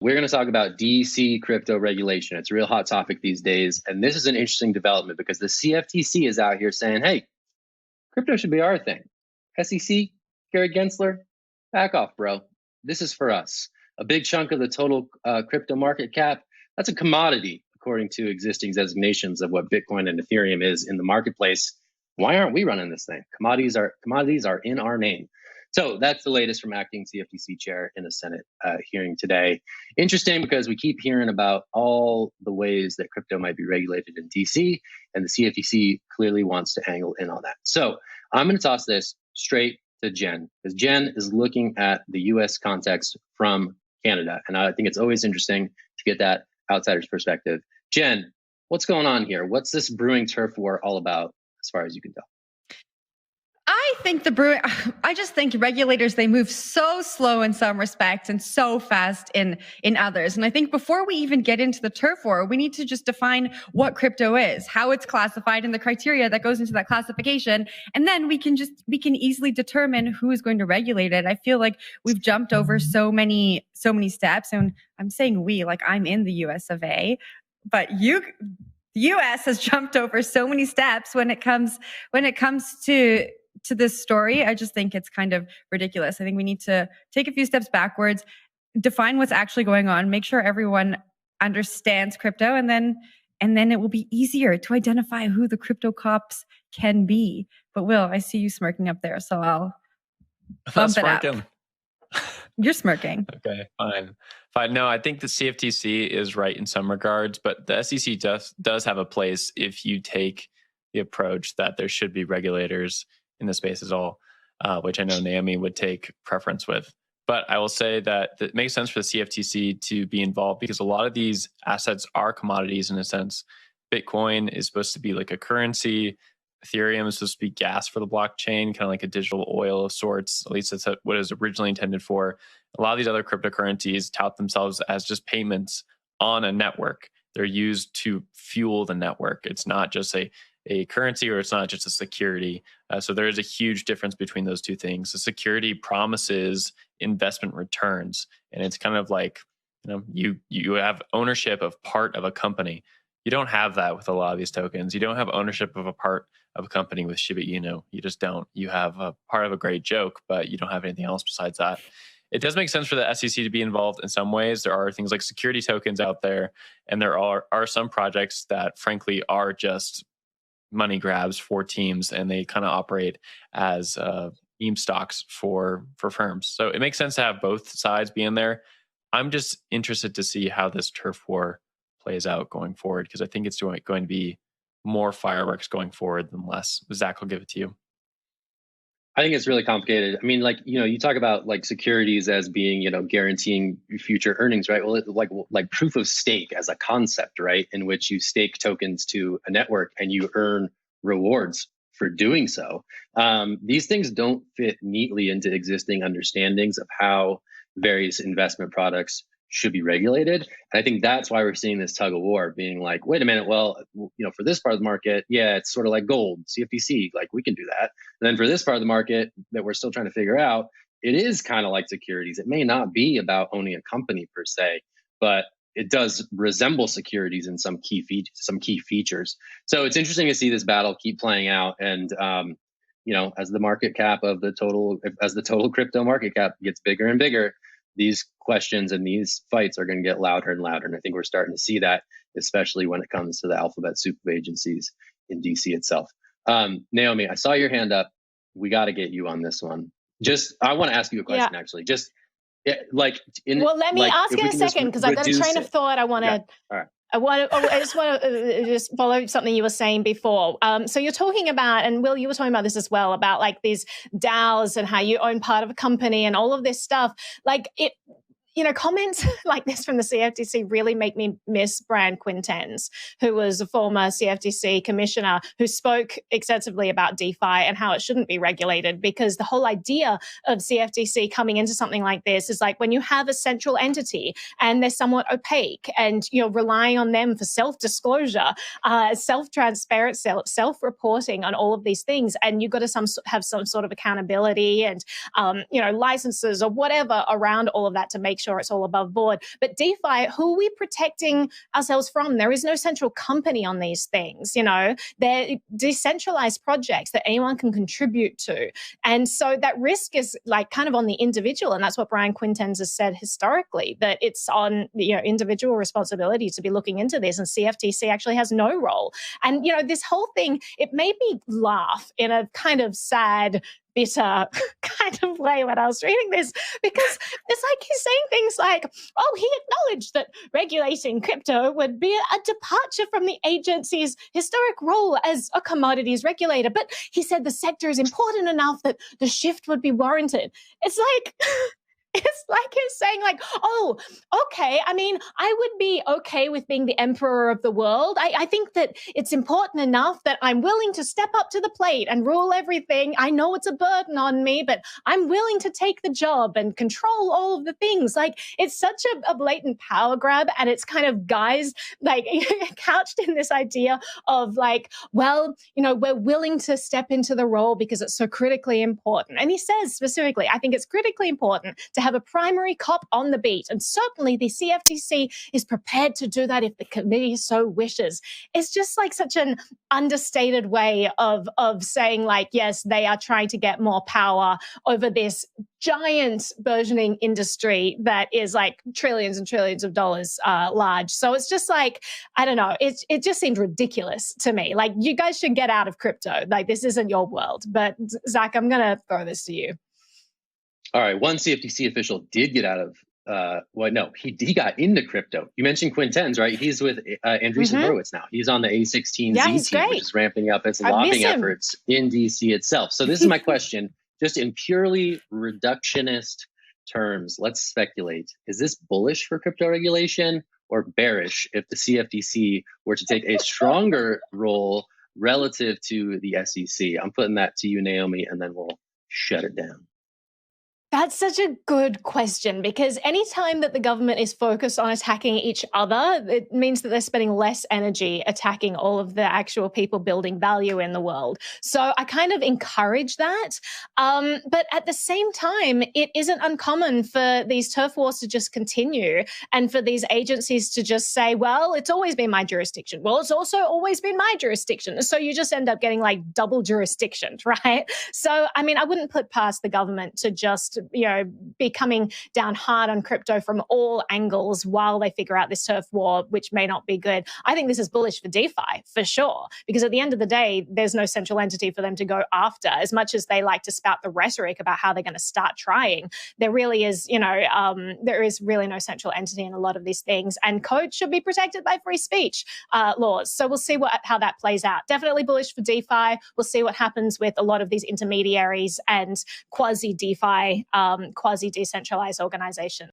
We're going to talk about DC crypto regulation. It's a real hot topic these days. And this is an interesting development because the CFTC is out here saying, hey, crypto should be our thing. SEC, Gary Gensler, back off, bro. This is for us. A big chunk of the total crypto market cap, that's a commodity, according to existing designations of what Bitcoin and Ethereum is in the marketplace. Why aren't we running this thing? Commodities are in our name. So that's the latest from acting CFTC chair in a Senate hearing today. Interesting because we keep hearing about all the ways that crypto might be regulated in DC, and the CFTC clearly wants to angle in on that. So I'm going to toss this straight to Jen, because Jen is looking at the US context from Canada. And I think it's always interesting to get that outsider's perspective. Jen, what's going on here? What's this brewing turf war all about, as far as you can tell? I just think regulators, they move so slow in some respects and so fast in others. And I think before we even get into the turf war, we need to just define what crypto is, how it's classified, and the criteria that goes into that classification. And then we can easily determine who is going to regulate it. I feel like we've jumped over so many steps. And I'm saying we, like I'm in the US of A, but the US has jumped over so many steps when it comes to this story. I just think it's kind of ridiculous. I think we need to take a few steps backwards, define what's actually going on, make sure everyone understands crypto, and then it will be easier to identify who the crypto cops can be. But Will, I see you smirking up there, so I'll bump it up. You're smirking. Okay, fine. No, I think the CFTC is right in some regards, but the SEC does have a place if you take the approach that there should be regulators in the space at all, which I know Naomi would take preference with. But I will say that it makes sense for the CFTC to be involved because a lot of these assets are commodities in a sense. Bitcoin is supposed to be like a currency. Ethereum is supposed to be gas for the blockchain, kind of like a digital oil of sorts. At least that's what it was originally intended for. A lot of these other cryptocurrencies tout themselves as just payments on a network. They're used to fuel the network. It's not just a currency, or it's not just a security. So there is a huge difference between those two things. The security promises investment returns, and it's kind of like, you have ownership of part of a company. You don't have that with a lot of these tokens. You don't have ownership of a part of a company with Shiba Inu. You just don't. You have a part of a great joke, but you don't have anything else besides that. It does make sense for the SEC to be involved in some ways. There are things like security tokens out there, and there are some projects that frankly are just money grabs for teams, and they kind of operate as meme stocks for firms. So it makes sense to have both sides be in there. I'm just interested to see how this turf war plays out going forward, because I think it's going to be more fireworks going forward than less. Zach, I'll give it to you. I think it's really complicated. I mean, you talk about like securities as being, guaranteeing future earnings, right? Well, like proof of stake as a concept, right? In which you stake tokens to a network and you earn rewards for doing so. These things don't fit neatly into existing understandings of how various investment products should be regulated. And I think that's why we're seeing this tug of war being like, wait a minute, well, for this part of the market, yeah, it's sort of like gold, CFTC, like we can do that. And then for this part of the market that we're still trying to figure out, it is kind of like securities. It may not be about owning a company per se, but it does resemble securities in some key features. So it's interesting to see this battle keep playing out. And, as the market cap of the total crypto market cap gets bigger and bigger, these questions and these fights are going to get louder and louder. And I think we're starting to see that, especially when it comes to the alphabet soup of agencies in DC itself. Naomi, I saw your hand up. We got to get you on this one. I want to ask you a question, actually. Let me ask in a second, because I've got a train of thought I want to... Yeah. All right. I just want to follow something you were saying before. So you're talking about, and Will, you were talking about this as well, about like these DAOs and how you own part of a company and all of this stuff. Like it, comments like this from the CFTC really make me miss Brian Quintenz, who was a former CFTC commissioner who spoke extensively about DeFi and how it shouldn't be regulated, because the whole idea of CFTC coming into something like this is like when you have a central entity and they're somewhat opaque and you're relying on them for self-disclosure, self-transparency, self-reporting on all of these things, and you've got to have some sort of accountability and licenses or whatever around all of that to make make sure it's all above board. But DeFi, who are we protecting ourselves from? There is no central company on these things. You know, they're decentralized projects that anyone can contribute to. And so that risk is like kind of on the individual. And that's what Brian Quintenz has said historically, that it's on, you know, individual responsibility to be looking into this. And CFTC actually has no role. And, you know, this whole thing, it made me laugh in a kind of sad, bitter kind of way when I was reading this, because it's like he's saying things like, oh, he acknowledged that regulating crypto would be a departure from the agency's historic role as a commodities regulator. But he said the sector is important enough that the shift would be warranted. It's like... It's like he's saying like, oh, okay. I mean, I would be okay with being the emperor of the world. I think that it's important enough that I'm willing to step up to the plate and rule everything. I know it's a burden on me, but I'm willing to take the job and control all of the things. Like, it's such a blatant power grab. And it's kind of guys like couched in this idea of like, well, you know, we're willing to step into the role because it's so critically important. And he says specifically, I think it's critically important to have a primary cop on the beat. And certainly the CFTC is prepared to do that if the committee so wishes. It's just like such an understated way of saying like, yes, they are trying to get more power over this giant burgeoning industry that is like trillions and trillions of dollars large. So it's just like, I don't know, it just seemed ridiculous to me. Like, you guys should get out of crypto. Like, this isn't your world. But Zach, I'm going to throw this to you. All right, one CFTC official did get out of, he got into crypto. You mentioned Quintenz, right? He's with Andreessen Horowitz now. He's on the A16Z team, which is ramping up its lobbying efforts in DC itself. So this is my question, just in purely reductionist terms, let's speculate. Is this bullish for crypto regulation or bearish if the CFTC were to take a stronger role relative to the SEC? I'm putting that to you, Naomi, and then we'll shut it down. That's such a good question, because anytime that the government is focused on attacking each other, it means that they're spending less energy attacking all of the actual people building value in the world. So I kind of encourage that. But at the same time, it isn't uncommon for these turf wars to just continue and for these agencies to just say, well, it's always been my jurisdiction. Well, it's also always been my jurisdiction. So you just end up getting like double jurisdiction, right? So, I mean, I wouldn't put past the government to just, you know, be coming down hard on crypto from all angles while they figure out this turf war, which may not be good. I think this is bullish for DeFi for sure, because at the end of the day, there's no central entity for them to go after. As much as they like to spout the rhetoric about how they're going to start trying, there really is, you know, there is really no central entity in a lot of these things, and code should be protected by free speech laws. So we'll see how that plays out. Definitely bullish for DeFi. We'll see what happens with a lot of these intermediaries and quasi-DeFi, quasi-decentralized organizations.